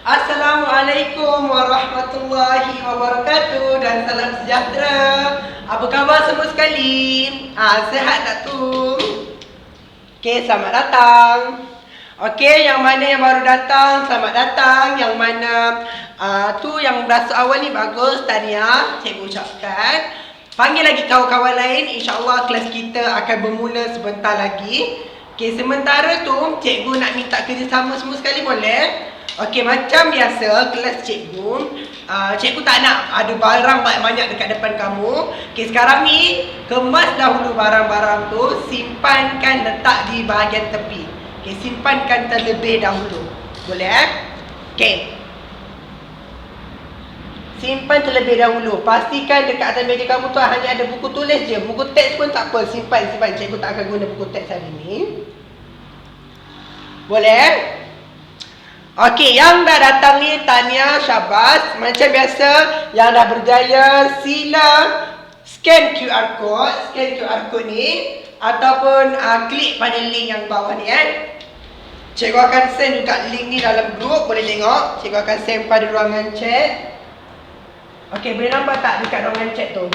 Assalamualaikum warahmatullahi wabarakatuh dan salam sejahtera. Apa khabar semua sekali? Sehat tak tu? Okey, selamat datang. Okey, yang mana yang baru datang, selamat datang. Yang mana tu yang berasa awal ni bagus, tahniah, cikgu ucapkan. Panggil lagi kawan-kawan lain, insya-Allah kelas kita akan bermula sebentar lagi. Okey, sementara tu cikgu nak minta kerjasama semua sekali boleh? Okey, macam biasa kelas cikgu, cikgu tak nak ada barang banyak-banyak dekat depan kamu. Okey, sekarang ni kemas dahulu barang-barang tu, simpankan letak di bahagian tepi. Okey, simpankan terlebih dahulu. Boleh? Okey. Simpan terlebih dahulu. Pastikan dekat atas meja kamu tu hanya ada buku tulis je. Buku teks pun tak apa, simpan. Cikgu tak akan guna buku teks hari ni. Boleh? Okey, yang dah datang ni tahniah, syabas. Macam biasa, yang dah berjaya sila scan QR code ni ataupun klik pada link yang bawah ni Cikgu akan send juga link ni dalam grup, boleh tengok. Cikgu akan send pada ruangan chat. Okey, boleh nampak tak dekat ruangan chat tu?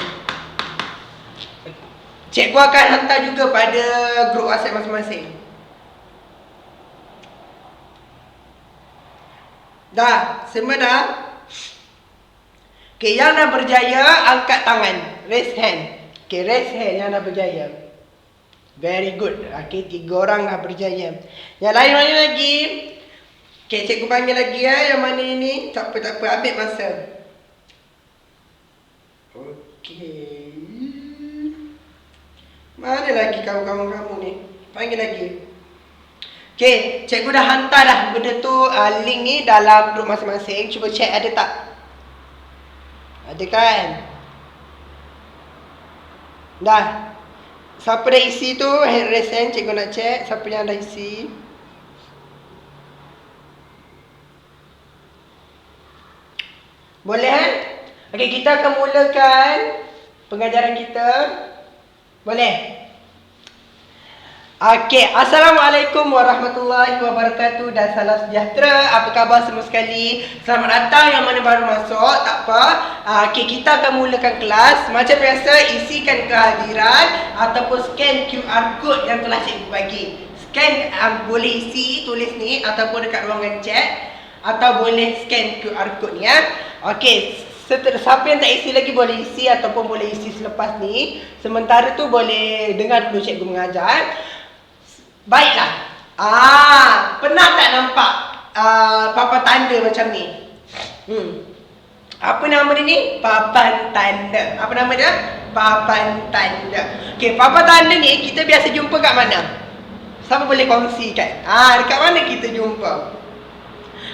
Cikgu akan hantar juga pada grup WhatsApp masing-masing. Dah, semua dah? Okey, yang dah berjaya angkat tangan. Raise hand. Okey, raise hand yang dah berjaya. Very good. Okey, 3 orang dah berjaya. Yang lain mana lagi? Okey, cikgu panggil lagi yang mana ini? Tak apa, ambil masa. Okey. Mana lagi kawan-kawan kamu ni? Panggil lagi. Okey, cikgu dah hantar dah benda tu, link ni dalam grup masing-masing. Cuba check ada tak? Ada kan? Dah. Siapa dah isi tu, raise hand, cikgu nak check siapa yang dah isi. Boleh Okey, kita akan mulakan pengajaran kita. Boleh? Okey, Assalamualaikum warahmatullahi wabarakatuh dan salam sejahtera. Apa khabar semua sekali? Selamat datang yang mana baru masuk, tak apa. Okey, kita akan mulakan kelas. Macam biasa, isikan kehadiran ataupun scan QR code yang telah cikgu bagi. Scan, boleh isi, tulis ni ataupun dekat ruangan chat, atau boleh scan QR code ni Okey, siapa yang tak isi lagi boleh isi ataupun boleh isi selepas ni. Sementara tu boleh dengar dulu cikgu mengajar. Baiklah. Pernah tak nampak papan tanda macam ni? Apa nama dia ni? Papan tanda. Apa nama dia? Papan tanda. Okey, papan tanda ni kita biasa jumpa kat mana? Siapa boleh kongsikan? Dekat mana kita jumpa?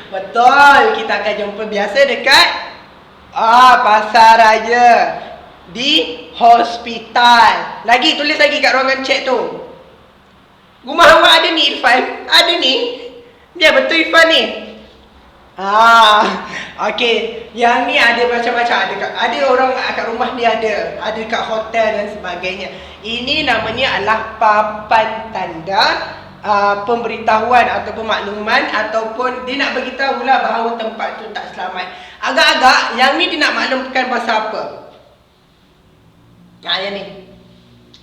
Betul, kita akan jumpa biasa dekat pasar raya, di hospital. Lagi, tulis lagi kat ruangan chat tu. Rumah awak ada ni, Irfan? Ada ni? Dia betul Irfan ni? Okey, yang ni ada macam-macam. Ada orang kat rumah dia ada kat hotel dan sebagainya. Ini namanya adalah papan tanda pemberitahuan ataupun makluman, ataupun dia nak beritahu lah bahawa tempat tu tak selamat. Agak-agak yang ni dia nak maklumkan pasal apa? Yang ni.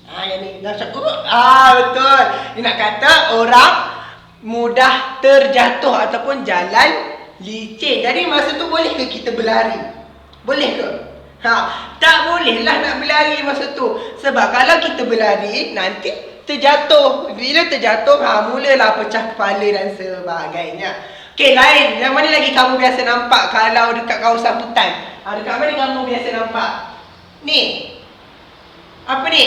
Yang ni. Betul. Dia nak kata orang mudah terjatuh ataupun jalan licin. Jadi masa tu boleh ke kita berlari? Boleh ke? Tak boleh lah nak berlari masa tu. Sebab kalau kita berlari, nanti terjatuh. Bila terjatuh, mulalah pecah kepala dan sebagainya. Okey, lain. Yang mana lagi kamu biasa nampak kalau dekat kawasan hutan? Dekat mana kamu biasa nampak? Ni. Apa ni?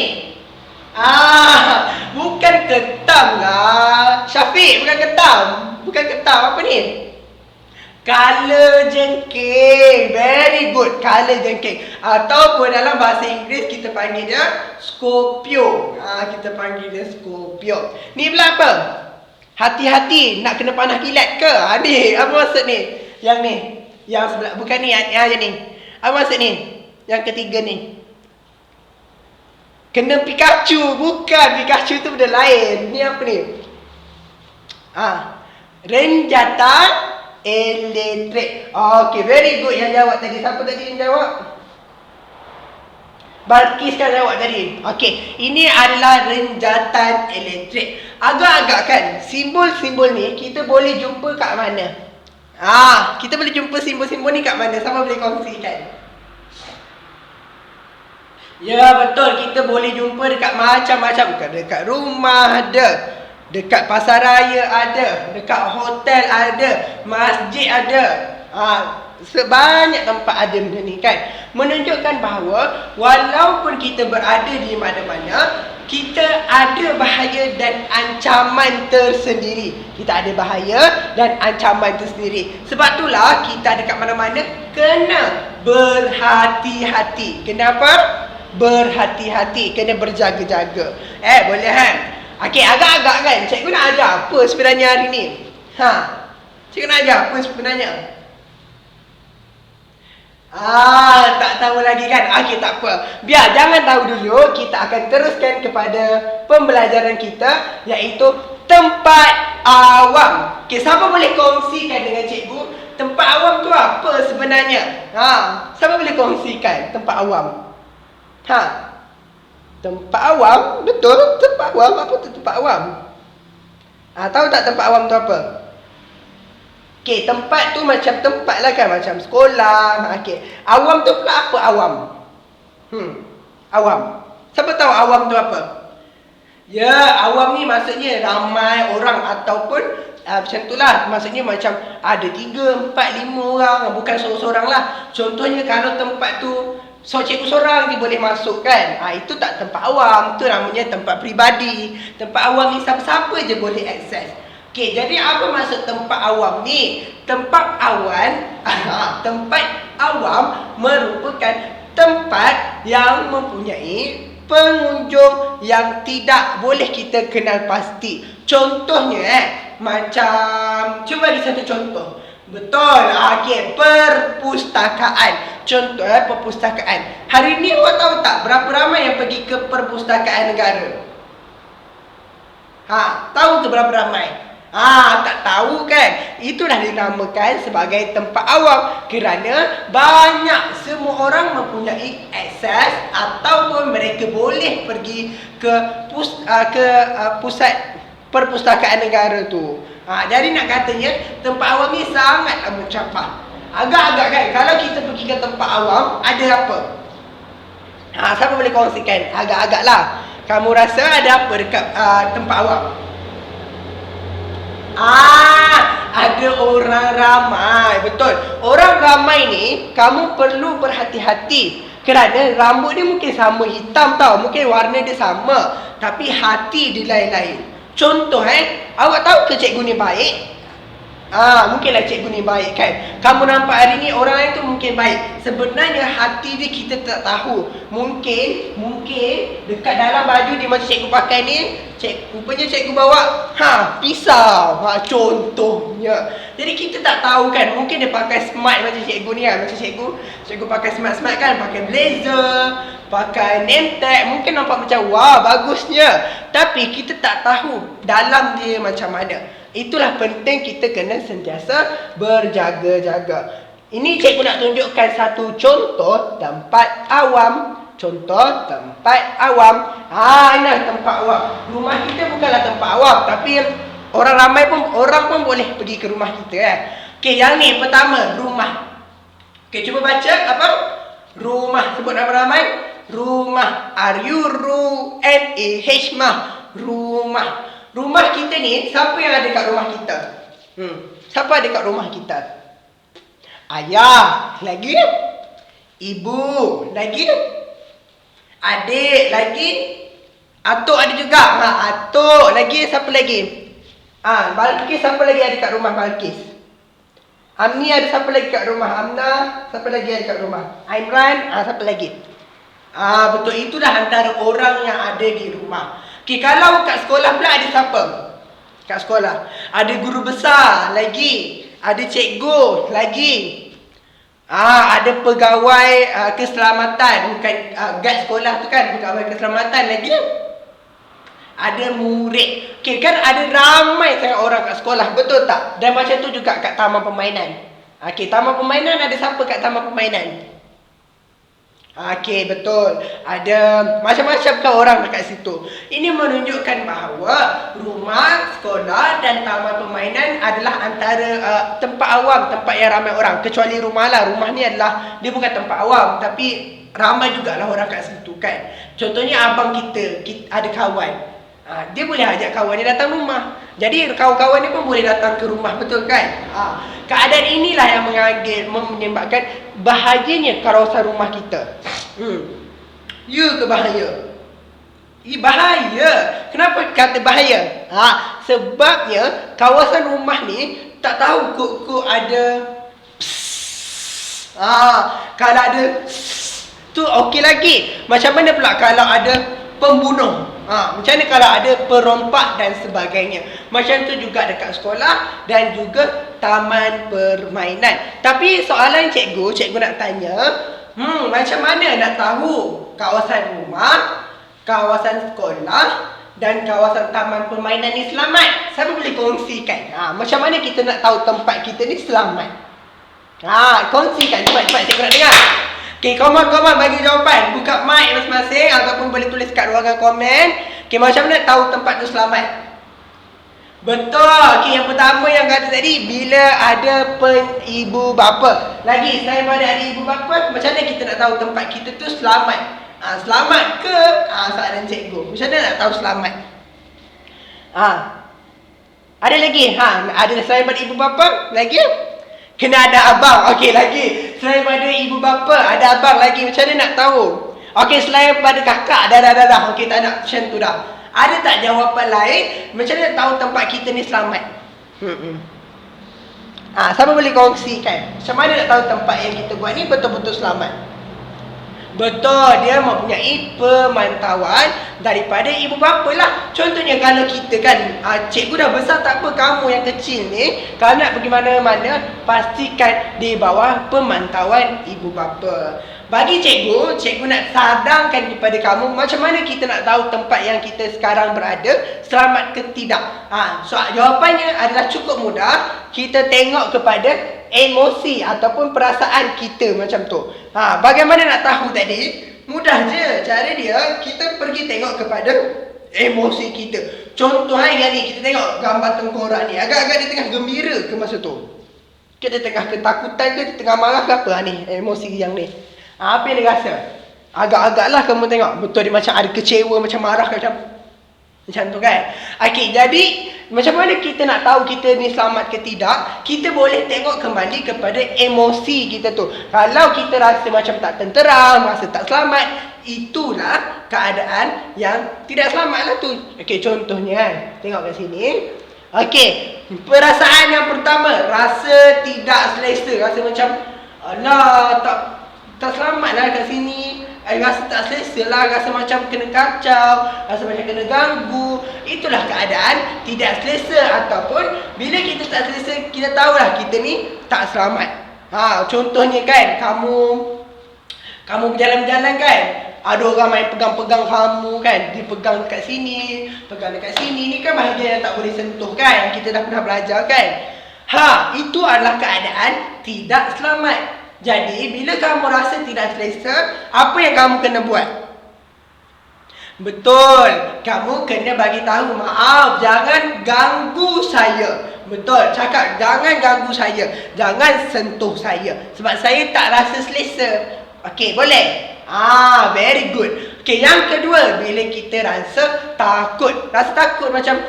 Bukan ketam lah. Syafiq, bukan ketam. Bukan ketam. Apa ni? Kala jengking. Very good. Kala jengking. Ataupun dalam bahasa Inggeris kita panggil dia Scorpio. Kita panggil dia Scorpio. Ni pula apa? Hati-hati, nak kena panah kilat ke? Ni, apa maksud ni? Yang ni. Yang sebelah. Bukan ni, yang ni. Apa maksud ni? Yang ketiga ni. Kena Pikachu. Bukan, Pikachu tu benda lain. Ni apa ni? Renjatan elektrik. Okay, very good yang jawab tadi. Siapa tadi yang jawab? Balkis kan jawab tadi. Okey, ini adalah renjatan elektrik. Agak-agak kan, simbol-simbol ni kita boleh jumpa kat mana? Kita boleh jumpa simbol-simbol ni kat mana? Siapa boleh kongsikan? Ya, betul. Kita boleh jumpa dekat macam-macam. Dekat rumah ada, dekat pasaraya ada, dekat hotel ada, masjid ada. Sebanyak tempat ada benda ni kan. Menunjukkan bahawa walaupun kita berada di mana-mana, kita ada bahaya dan ancaman tersendiri. Kita ada bahaya dan ancaman tersendiri. Sebab itulah kita dekat mana-mana kena berhati-hati. Kenapa? Berhati-hati, kena berjaga-jaga. Boleh kan? Okey, agak-agak kan cikgu nak ajar apa sebenarnya hari ni? Cikgu nak ajar apa sebenarnya? Tak tahu lagi kan? Okey, tak apa. Biar jangan tahu dulu, kita akan teruskan kepada pembelajaran kita, iaitu tempat awam. Okey, siapa boleh kongsikan dengan cikgu tempat awam tu apa sebenarnya? Siapa boleh kongsikan tempat awam? Tempat awam? Betul, tempat awam. Apa tu tempat awam? Tahu tak tempat awam tu apa? Okey, tempat tu macam tempat lah kan, macam sekolah. Okey, awam tu pula apa awam? Awam. Siapa tahu awam tu apa? Ya, awam ni maksudnya ramai orang ataupun macam tu lah. Maksudnya macam ada 3, 4, 5 orang. Bukan seorang-seorang lah. Contohnya kalau tempat tu cikgu seorang dia boleh masuk kan. Itu tak tempat awam. Itu namanya tempat peribadi. Tempat awam ni siapa-siapa je boleh akses. Okey, jadi apa maksud tempat awam ni? Tempat awam merupakan tempat yang mempunyai pengunjung yang tidak boleh kita kenal pasti. Contohnya macam, cuba bagi satu contoh. Betul. Okey, perpustakaan. Contoh perpustakaan. Hari ni awak tahu tak berapa ramai yang pergi ke perpustakaan negara? Tahu ke berapa ramai? Tak tahu kan? Itulah dinamakan sebagai tempat awam kerana banyak semua orang mempunyai akses ataupun mereka boleh pergi ke pusat perpustakaan negara tu. Jadi nak katanya tempat awam ni sangatlah mencapai. Agak-agak kan kalau kita pergi ke tempat awam ada apa? Siapa boleh kongsikan? Agak-agak lah. Kamu rasa ada apa dekat tempat awam? Ada orang ramai. Betul. Orang ramai ni kamu perlu berhati-hati kerana rambut dia mungkin sama hitam tau, mungkin warna dia sama, tapi hati dia lain-lain. Contoh awak tahu ke cikgu ni baik? Mungkinlah cikgu ni baik kan. Kamu nampak hari ni orang lain tu mungkin baik. Sebenarnya hati dia kita tak tahu. Mungkin dekat dalam baju dia macam cikgu pakai ni, rupanya cikgu bawa pisau. Contohnya. Jadi kita tak tahu kan. Mungkin dia pakai smart macam cikgu ni kan. Macam cikgu pakai smart kan, pakai blazer, pakai name tag. Mungkin nampak macam wah bagusnya. Tapi kita tak tahu dalam dia macam mana. Itulah penting kita kena sentiasa berjaga-jaga. Ini cikgu nak tunjukkan satu contoh tempat awam. Contoh tempat awam. Ini tempat awam. Rumah kita bukanlah tempat awam, tapi orang pun boleh pergi ke rumah kita. Okey, yang ni pertama, rumah. Okey, cuba baca apa? Rumah. Sebut nama ramai. Rumah. R-U-R-U-M-A-H mah. Rumah. Rumah kita ni, siapa yang ada kat rumah kita? Siapa ada kat rumah kita? Ayah. Lagi? Ibu. Lagi? Adik. Lagi? Atuk ada juga. Atuk. Lagi? Siapa lagi? Balkis. Siapa lagi ada kat rumah Balkis? Amni ada siapa lagi kat rumah? Amna. Siapa lagi ada kat rumah? Imran. Siapa lagi? Betul. Itulah antara orang yang ada di rumah. Okey, kalau kat sekolah pula ada siapa? Kat sekolah ada guru besar lagi, ada cikgu lagi, ada pegawai keselamatan, bukan guard sekolah tu kan, pegawai keselamatan lagi. ada murid. Okey, kan ada ramai sangat orang kat sekolah, betul tak? Dan macam tu juga kat taman permainan. Okey, taman permainan ada siapa kat taman permainan? Okey, betul. Ada macam-macam kan orang dekat situ. Ini menunjukkan bahawa rumah, sekolah dan taman permainan adalah antara tempat awam, tempat yang ramai orang. Kecuali rumah lah. Rumah ni adalah, dia bukan tempat awam, tapi ramai jugalah orang kat situ kan. Contohnya abang kita ada kawan. Dia boleh ajak kawan dia datang rumah. Jadi kawan-kawan dia pun boleh datang ke rumah, betul kan? Keadaan inilah yang menyebabkan bahagianya kawasan rumah kita. Ya ke bahaya? Bahaya. Kenapa kata bahaya? Sebabnya kawasan rumah ni tak tahu kok ada kalau ada tu okey lagi. Macam mana pula kalau ada pembunuh? Macam mana kalau ada perompak dan sebagainya? Macam tu juga dekat sekolah dan juga taman permainan. Tapi soalan cikgu nak tanya, macam mana nak tahu kawasan rumah, kawasan sekolah dan kawasan taman permainan ni selamat? Siapa boleh kongsikan? Macam mana kita nak tahu tempat kita ni selamat? Kongsikan, cepat-cepat cikgu nak dengar. Okay, komen bagi jawapan. Buka mic masing-masing ataupun boleh tulis kat ruangan komen. Okay, macam mana tahu tempat tu selamat? Betul. Okay, yang pertama yang kata tadi, bila ada ibu bapa. Lagi, selain pada ada ibu bapa, macam mana kita nak tahu tempat kita tu selamat? Selamat ke? Soalan cikgu. Macam mana nak tahu selamat? Ada lagi? Ada selain pada ibu bapa? Lagi? Kena ada abang. Okey, lagi. Selain pada ibu bapa, ada abang lagi. Macam mana nak tahu? Okey, selain pada kakak, dah. Okey, tak nak macam tu dah. Ada tak jawapan lain? Macam mana nak tahu tempat kita ni selamat? Siapa boleh kongsikan? Macam mana nak tahu tempat yang kita buat ni betul-betul selamat? Betul, dia mempunyai pemantauan daripada ibu bapa lah. Contohnya kalau kita kan, cikgu dah besar tak apa, kamu yang kecil ni, kalau nak pergi mana-mana, pastikan di bawah pemantauan ibu bapa. Bagi cikgu nak sadangkan kepada kamu, macam mana kita nak tahu tempat yang kita sekarang berada selamat ke tidak? Jawapannya adalah cukup mudah. Kita tengok kepada emosi ataupun perasaan kita macam tu. Bagaimana nak tahu tadi? Mudah je. Cara dia, kita pergi tengok kepada emosi kita. Contoh hari ni, kita tengok gambar tengkorak ni. Agak-agak dia tengah gembira ke masa tu? Dia tengah ketakutan ke? Dia tengah marah ke apa ni? Emosi yang ni. Apa yang dia rasa? Agak-agaklah kamu tengok. Betul, dia macam ada kecewa, macam marah ke macam tu kan? Okey, jadi macam mana kita nak tahu kita ni selamat ke tidak? Kita boleh tengok kembali kepada emosi kita tu. Kalau kita rasa macam tak tenteram, rasa tak selamat, itulah keadaan yang tidak selamat lah tu. Okey, contohnya kan, tengok kat sini. Okey, perasaan yang pertama, rasa tidak selesa, rasa macam alah, tak selamat lah kat sini. Rasa tak selesa lah, rasa macam kena kacau, rasa macam kena ganggu. Itulah keadaan tidak selesa. Ataupun bila kita tak selesa, kita tahulah kita ni tak selamat. Contohnya kan, kamu berjalan-jalan kan, ada orang main pegang-pegang kamu kan, dia pegang dekat sini, pegang dekat sini. Ni kan bahagian yang tak boleh sentuh kan, kita dah pernah belajar kan. Itu adalah keadaan tidak selamat. Jadi, bila kamu rasa tidak selesa, apa yang kamu kena buat? Betul, kamu kena bagi tahu, maaf, jangan ganggu saya. Betul, cakap jangan ganggu saya, jangan sentuh saya, sebab saya tak rasa selesa. Okey, boleh? Very good. Okey, yang kedua, bila kita rasa takut. Rasa takut macam,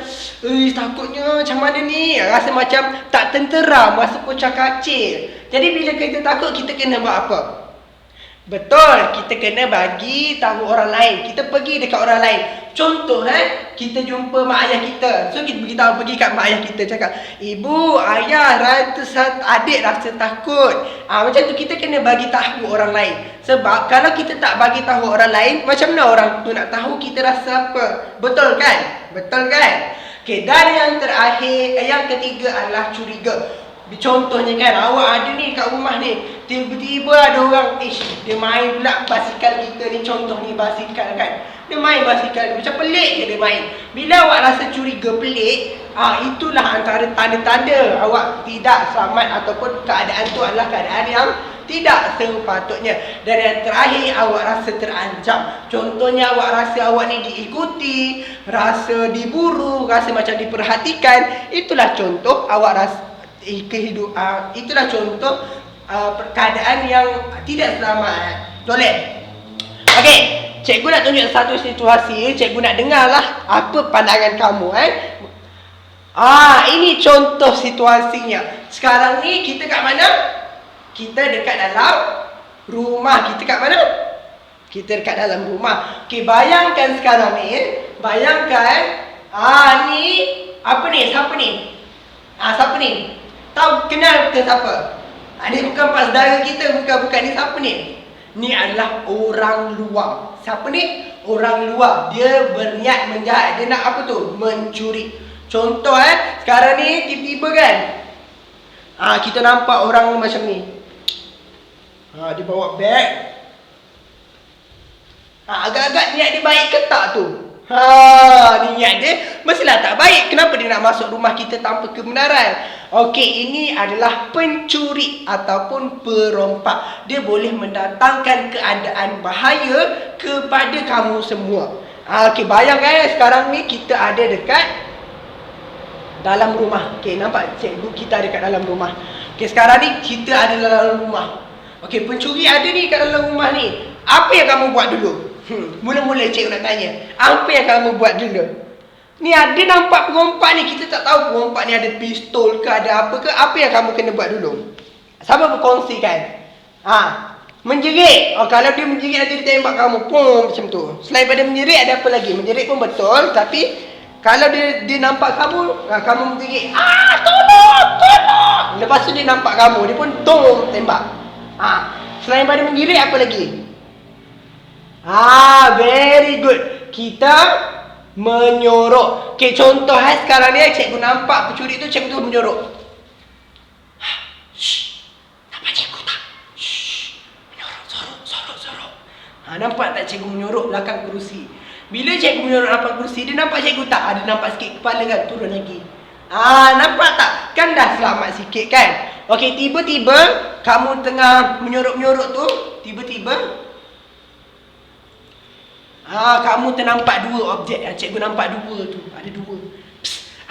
takutnya macam mana ni? Rasa macam tak tenteram, rasa kocar-kacir. Jadi bila kita takut, kita kena buat apa? Betul, kita kena bagi tahu orang lain. Kita pergi dekat orang lain. Contoh kita jumpa mak ayah kita. So kita pergi kat mak ayah kita, cakap, ibu, ayah, adik rasa takut. Macam tu kita kena bagi tahu orang lain. Sebab kalau kita tak bagi tahu orang lain, macam mana orang tu nak tahu kita rasa apa? Betul kan? Betul kan? Okay, dan yang terakhir, yang ketiga adalah curiga. Contohnya kan, awak ada ni kat rumah ni, tiba-tiba ada orang, dia main pula basikal kita ni, contoh ni basikal kan. Dia main basikal, macam pelik je dia main. Bila awak rasa curiga pelik, itulah antara tanda-tanda awak tidak selamat ataupun keadaan tu adalah keadaan yang tidak sepatutnya. Dan yang terakhir, awak rasa terancam. Contohnya awak rasa awak ni diikuti, rasa diburu, rasa macam diperhatikan. Itulah contoh awak rasa itulah contoh keadaan yang tidak selamat. Boleh? Okey, cikgu nak tunjuk satu situasi, cikgu nak dengarlah apa pandangan kamu ini contoh situasinya. Sekarang ni kita kat mana? Kita dekat dalam rumah. Kita kat mana? Kita dekat dalam rumah. Okey, bayangkan sekarang ni, bayangkan ni apa ni? Siapa ni? Siapa ni? Tahu kenal ke siapa? Ni bukan pak saudara kita, bukan ni siapa ni? Ni adalah orang luar. Siapa ni? Orang luar. Dia berniat menjahat. Dia nak apa tu? Mencuri. Contoh sekarang ni tiba-tiba kan, kita nampak orang macam ni. Dia bawa beg. Agak-agak niat dia baik ke tak tu? Niat dia mestilah tak baik. Kenapa dia nak masuk rumah kita tanpa kebenaran? Okey, ini adalah pencuri ataupun perompak. Dia boleh mendatangkan keadaan bahaya kepada kamu semua. Okey, bayangkan sekarang ni kita ada dekat dalam rumah. Okey, nampak cikgu kita ada dekat dalam rumah. Okey, sekarang ni kita ada dalam rumah. Okey, pencuri ada ni kat dalam rumah ni. Apa yang kamu buat dulu? Mula-mula cikgu nak tanya, apa yang kamu buat dulu? Ni ada nampak perompak ni, kita tak tahu perompak ni ada pistol ke, ada apa ke. Apa yang kamu kena buat dulu? Siapa berkongsikan? Menjerit. Kalau dia menjerit nanti dia tembak kamu, pum, macam tu. Selain pada menjerit ada apa lagi? Menjerit pun betul, tapi kalau dia nampak kamu, kamu menjerit, tolong, tolong. Lepas tu dia nampak kamu, dia pun tung, tembak. Selain pada menjerit apa lagi? Very good. Kita menyorok. Okay, contoh sekarang ni cikgu nampak pencuri tu, cikgu tu menyorok. Nampak cikgu tak? Menyorok, sorok. Nampak tak cikgu menyorok belakang kerusi? Bila cikgu menyorok belakang kerusi, dia nampak cikgu tak? Ada nampak sikit kepala kan, turun lagi. Nampak tak? Kan dah selamat sikit kan? Okay, tiba-tiba kamu tengah menyorok-menyorok tu, tiba-tiba kamu ternampak dua objek. Cikgu nampak dua tu. Ada dua.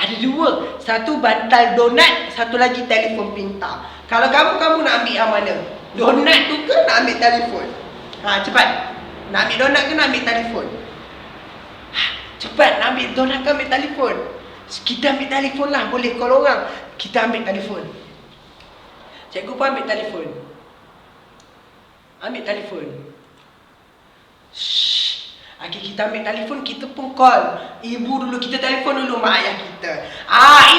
Ada dua. Satu bantal donat, satu lagi telefon pintar. Kalau kamu nak ambil yang mana? Donat tu ke nak ambil telefon? Cepat. Nak ambil donat ke nak ambil telefon? Cepat, nak ambil donat ke ambil telefon? Kita ambil telefon lah, boleh call orang. Kita ambil telefon. Cikgu pun ambil telefon. Ambil telefon. Okay, kita ambil telefon, kita pun call ibu dulu, kita telefon dulu mak ayah kita.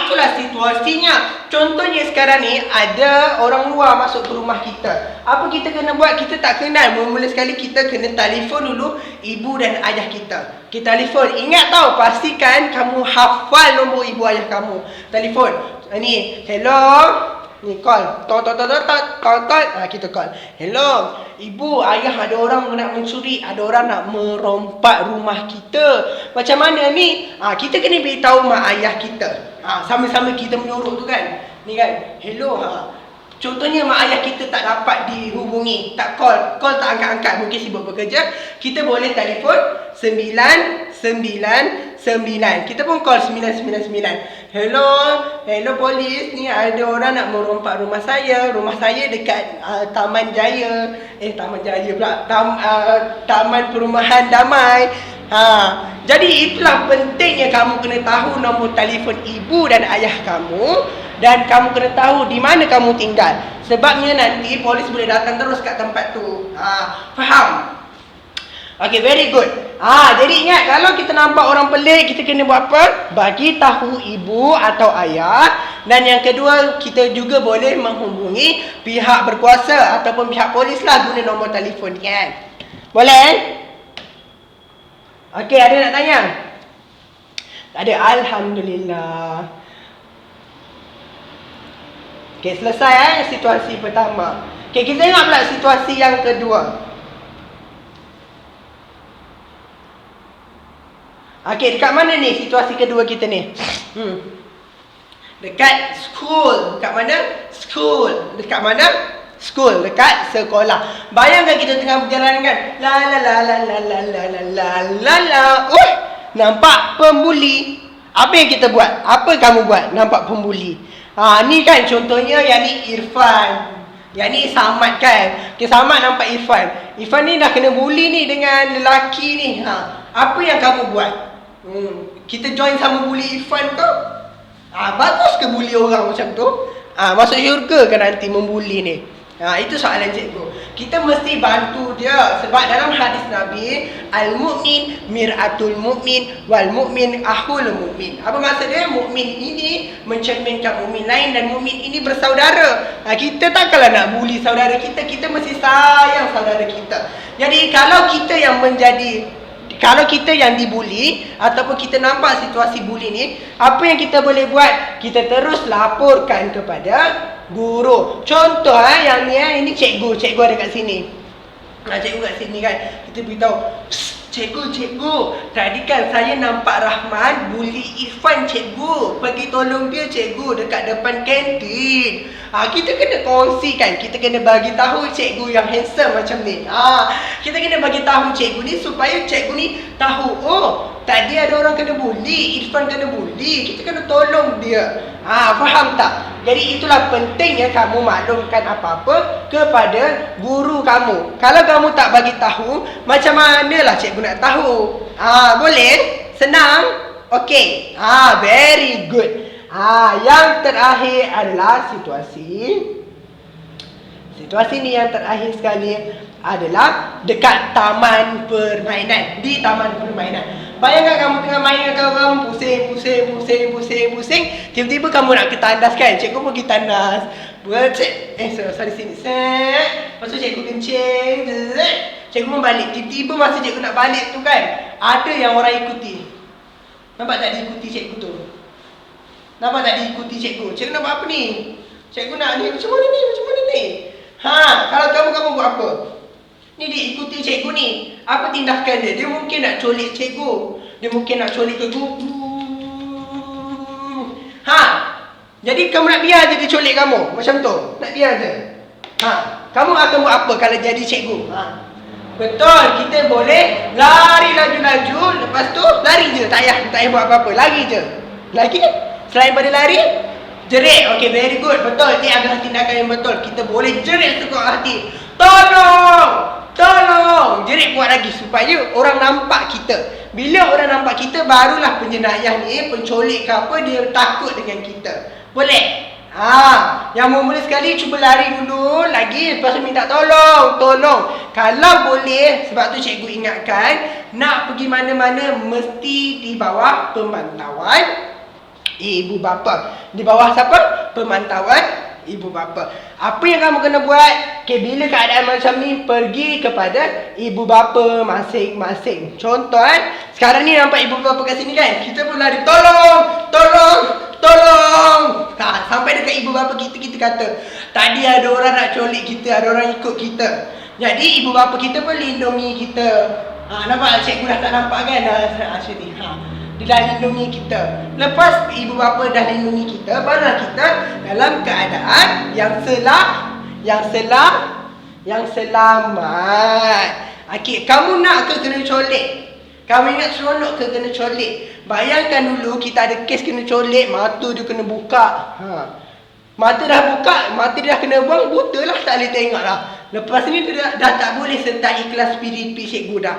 Itulah situasinya. Contohnya sekarang ni ada orang luar masuk ke rumah kita. Apa kita kena buat? Kita tak kenal. Mula-mula sekali kita kena telefon dulu ibu dan ayah kita. Kita telefon. Ingat tau, pastikan kamu hafal nombor ibu ayah kamu. Telefon. Ni, hello. Ni call. Kita call. Hello, ibu, ayah, ada orang nak mencuri, ada orang nak merompak rumah kita. Macam mana ni? Kita kena beritahu mak ayah kita. Sama-sama kita menyorok tu kan. Ni kan. Hello, contohnya mak ayah kita tak dapat dihubungi, tak call tak angkat-angkat, mungkin sibuk bekerja. Kita boleh telefon 999. Kita pun call 999. Hello polis, ni ada orang nak merompak rumah saya. Rumah saya dekat Taman Jaya. Taman Jaya pula. Taman Perumahan Damai. Jadi itulah pentingnya kamu kena tahu nombor telefon ibu dan ayah kamu. Dan kamu kena tahu di mana kamu tinggal. Sebabnya nanti polis boleh datang terus kat tempat tu. Faham? Okay, very good. Jadi ingat, kalau kita nampak orang pelik, kita kena buat apa? Bagi tahu ibu atau ayah. Dan yang kedua, kita juga boleh menghubungi pihak berkuasa ataupun pihak polis lah, guna nombor telefon kan. Boleh? Okay, ada nak tanya? Tak ada. Alhamdulillah. Okey, selesai situasi pertama. Okey, kita tengok pula situasi yang kedua. Okey, dekat mana ni situasi kedua kita ni? Dekat school. Dekat mana? School. Dekat mana? School. Dekat sekolah. Bayangkan kita tengah berjalan kan. La la la la la la la la la la la. Nampak pembuli. Apa yang kita buat? Apa kamu buat? Nampak pembuli. Ni kan contohnya yang ni Irfan. Yang ni Samad kan. Okay, Samad nampak Irfan. Irfan ni dah kena bully ni dengan lelaki ni. Apa yang kamu buat? Kita join sama bully Irfan ke? Bagus ke bully orang macam tu? Masuk syurga ke nanti membuli ni? Itu soalan cikgu. Kita mesti bantu dia. Sebab dalam hadis Nabi, Al-mu'min mir'atul mu'min wal mu'min ahul mu'min. Apa maksud dia? Mu'min ini mencerminkan mu'min lain dan mu'min ini bersaudara. Kita takkanlah nak bully saudara kita. Kita mesti sayang saudara kita. Jadi kalau kita yang dibuli ataupun kita nampak situasi buli ni, apa yang kita boleh buat? Kita terus laporkan kepada guru. Contoh yang ni ini cikgu ada kat sini. Cikgu kat sini kan. Kita beritahu, cikgu, tadi kan saya nampak Rahman bully Irfan cikgu. Pergi tolong dia cikgu dekat depan kantin. Kita kena kongsikan, kita kena bagi tahu cikgu yang handsome macam ni. Kita kena bagi tahu cikgu ni supaya cikgu ni tahu, tadi ada orang kena bully, Irfan kena bully, kita kena tolong dia. Faham tak? Jadi itulah pentingnya kamu maklumkan apa-apa kepada guru kamu. Kalau kamu tak bagi tahu, macam manalah cikgu nak tahu? Boleh? Senang? Okey. Very good. Yang terakhir adalah situasi ni yang terakhir sekali adalah dekat taman permainan. Di taman permainan. Bayangkan kamu tengah main dengan kawan, pusing. Tiba-tiba kamu nak ke tandas kan? Cikgu pergi tandas. Sorry sini. Lepas tu cikgu kencing. Cikgu membalik. Tiba-tiba masa cikgu nak balik tu kan, ada yang orang ikuti. Nampak tak diikuti cikgu tu? Nampak tak diikuti cikgu? Cikgu nak buat apa ni? Cikgu nak ni macam mana ni? Kalau kamu buat apa? Ni diikuti cikgu ni. Apa tindakan dia? Dia mungkin nak colik cikgu. Dia mungkin nak colik ke guru. Jadi kamu nak biar je dia colik kamu? Macam tu? Nak biar je? Kamu akan buat apa kalau jadi cikgu? Betul, kita boleh lari laju-laju. Lepas tu lari je. Tak payah buat apa-apa. Lari je. Lagi? Selain pada lari, jerit. Okay, very good. Betul, ni adalah tindakan yang betul. Kita boleh jerit sekuat hati. Tolong! Jerit kuat lagi supaya orang nampak kita. Bila orang nampak kita, barulah penjenayah ni, pencolik ke apa, dia takut dengan kita. Boleh? Yang mula sekali cuba lari dulu lagi, lepas tu minta tolong. Kalau boleh, sebab tu cikgu ingatkan, nak pergi mana-mana mesti di bawah pemantauan ibu bapa. Di bawah siapa? Pemantauan ibu bapa. Apa yang kamu kena buat? Bila keadaan macam ni, pergi kepada ibu bapa masing-masing. Contoh sekarang ni nampak ibu bapa kat sini kan? Kita pun lari, tolong. Sampai dekat ibu bapa kita kata, tadi ada orang nak colik kita, ada orang ikut kita. Jadi ibu bapa kita pun lindungi kita. Nampak cikgu dah tak nampak kan? Sini. Dia dah lindungi kita. Lepas ibu bapa dah lindungi kita, barulah kita dalam keadaan yang selamat. Kamu nak ke kena colik? Kamu ingat seronok ke kena colik? Bayangkan dulu kita ada kes kena colik, mata dia kena buka. Mata dah buka, mata dia dah kena buang, buta lah, tak boleh tengok lah. Lepas ni dia dah tak boleh sertai kelas PDP cikgu dah.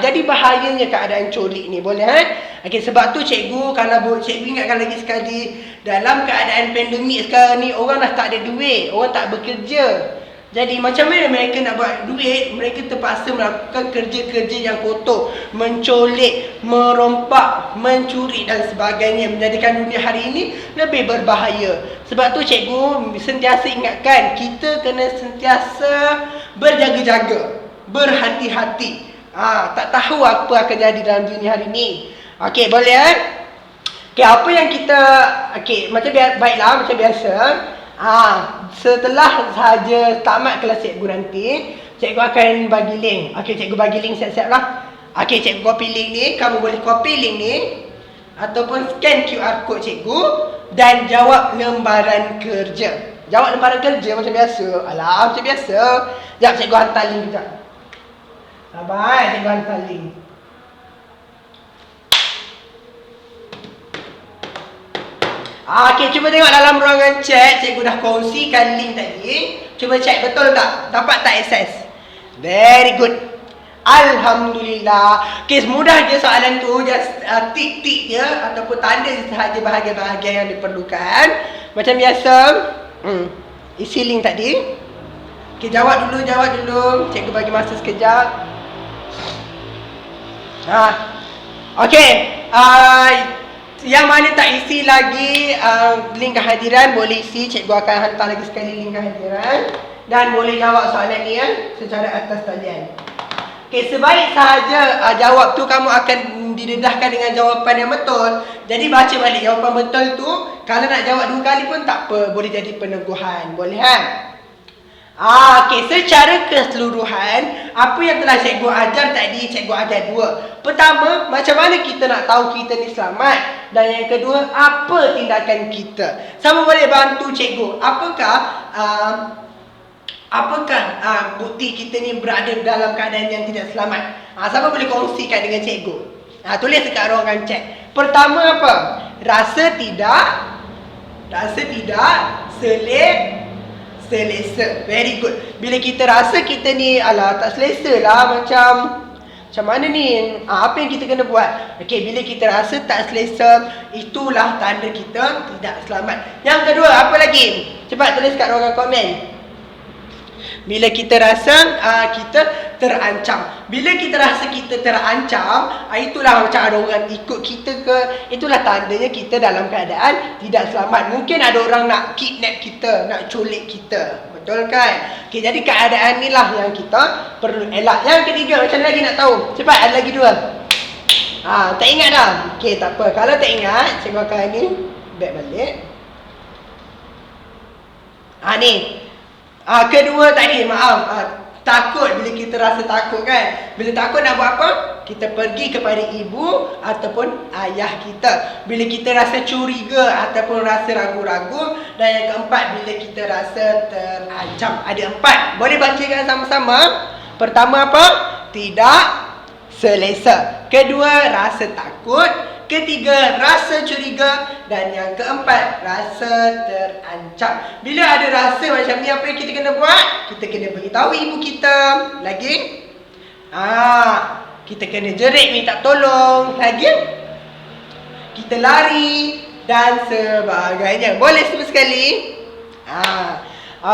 Jadi bahayanya keadaan colik ni, boleh sebab tu cikgu, kalau cikgu ingatkan lagi sekali, dalam keadaan pandemik sekarang ni, orang dah tak ada duit, orang tak bekerja. Jadi macam mana mereka nak buat duit? Mereka terpaksa melakukan kerja-kerja yang kotor, mencolik, merompak, mencuri dan sebagainya, menjadikan dunia hari ini lebih berbahaya. Sebab tu cikgu sentiasa ingatkan, kita kena sentiasa berjaga-jaga, berhati-hati. Tak tahu apa akan jadi dalam dunia hari ini. Okey, boleh apa yang kita macam biasa, Setelah sahaja tamat kelas cikgu nanti, cikgu akan bagi link. Okey, cikgu bagi link siap-siap lah. Okey, cikgu copy link ni. Kamu boleh copy link ni ataupun scan QR code cikgu dan jawab lembaran kerja. Jawab lembaran kerja macam biasa. Alah, macam biasa. Sekejap, cikgu hantar link sekejap. Sabar, cikgu hantar link. Okey, cuba tengok dalam ruangan chat. Cikgu dah kongsikan link tadi. Cuba check betul tak? Dapat tak akses? Very good. Alhamdulillah. Okey, mudah je soalan tu. Just tik-tik je ataupun tanda sahaja bahagian-bahagian yang diperlukan. Macam biasa. Isi link tadi. Okey, jawab dulu. Cikgu bagi masa sekejap. Okey. Yang mana tak isi lagi link kehadiran, boleh isi. Cikgu akan hantar lagi sekali link kehadiran. Dan boleh jawab soalan ni secara atas talian. Okey, sebaik sahaja jawab tu kamu akan didedahkan dengan jawapan yang betul. Jadi baca balik jawapan betul tu. Kalau nak jawab 2 kali pun tak apa, boleh jadi peneguhan. Boleh kan? Okey, secara keseluruhan apa yang telah cikgu ajar tadi, cikgu ajar 2. Pertama, macam mana kita nak tahu kita ni selamat? Dan yang kedua, apa tindakan kita? Siapa boleh bantu cikgu? Apakah bukti kita ni berada dalam keadaan yang tidak selamat? Siapa boleh kongsikan dengan cikgu? Tulis dekat ruangan chat. Pertama apa? Rasa tidak selesa. Very good. Bila kita rasa kita ni tak selesa lah, macam mana ni? Apa yang kita kena buat? Okey, bila kita rasa tak selesa, itulah tanda kita tidak selamat. Yang kedua, apa lagi? Cepat tulis kat ruangan komen. Bila kita rasa kita terancam. Bila kita rasa kita terancam, itulah macam ada orang ikut kita ke, itulah tandanya kita dalam keadaan tidak selamat. Mungkin ada orang nak kidnap kita, nak culik kita. Betul kan? Okay, jadi keadaan ni lah yang kita perlu elak. Yang ketiga, macam lagi nak tahu? Cepat, ada lagi 2. Tak ingat dah? Okay, tak apa. Kalau tak ingat, cikgu akan ni back balik. Ni. Kedua tadi, maaf. Takut, bila kita rasa takut kan. Bila takut nak buat apa? Kita pergi kepada ibu ataupun ayah kita. Bila kita rasa curiga ataupun rasa ragu-ragu. Dan yang keempat, bila kita rasa terancam. Ada 4. Boleh bacakan sama-sama. Pertama apa? Tidak selesa. Kedua, rasa takut. Ketiga, rasa curiga. Dan yang keempat, rasa terancam. Bila ada rasa macam ni, apa yang kita kena buat? Kita kena beritahu ibu kita. Lagi? Kita kena jerit minta tolong. Lagi? Kita lari dan sebagainya. Boleh semua sekali?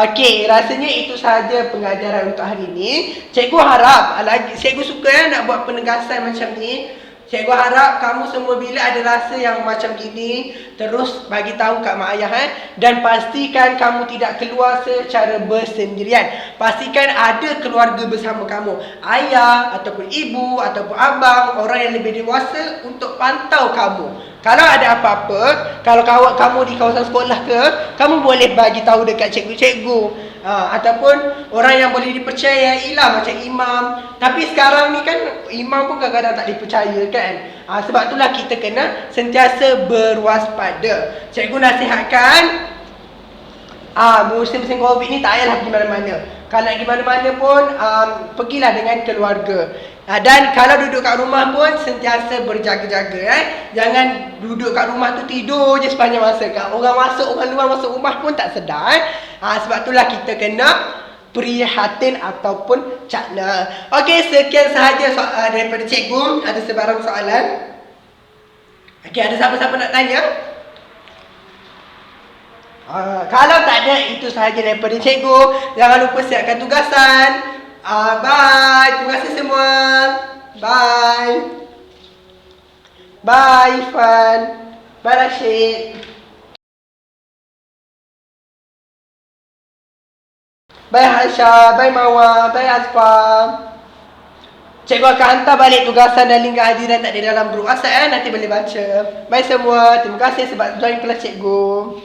Okey, rasanya itu sahaja pengajaran untuk hari ini. Cikgu harap, cikgu suka nak buat penegasan macam ni. Cikgu harap kamu semua bila ada rasa yang macam gini, terus bagi tahu kat mak ayah dan pastikan kamu tidak keluar secara bersendirian. Pastikan ada keluarga bersama kamu, ayah ataupun ibu ataupun abang, orang yang lebih dewasa untuk pantau kamu. Kalau ada apa-apa, kalau kamu di kawasan sekolah ke, kamu boleh bagi tahu dekat cikgu-cikgu. Ataupun orang yang boleh dipercayai lah, macam imam. Tapi sekarang ni kan imam pun kadang-kadang tak dipercaya kan. Sebab itulah kita kena sentiasa berwaspada. Cikgu nasihatkan musim-musim COVID ni tak payahlah pergi mana-mana. Kalau nak pergi mana-mana pun pergilah dengan keluarga. Dan kalau duduk kat rumah pun sentiasa berjaga-jaga. Jangan duduk kat rumah tu tidur je sepanjang masa. Orang luar masuk rumah pun tak sedar. Sebab itulah kita kena prihatin ataupun cakna. Okey, sekian sahaja daripada cikgu. Ada sebarang soalan? Okey, ada siapa-siapa nak tanya? Kalau tak ada, itu sahaja daripada cikgu. Jangan lupa siapkan tugasan. Bye. Terima kasih semua. Bye. Bye Irfan. Bye Rashid. Bye Hasha. Bye Mawa. Bye Asfa. Cikgu akan hantar balik tugasan dan link kehadiran tak ada dalam grup WhatsApp nanti boleh baca. Bye semua. Terima kasih sebab join kelas cikgu.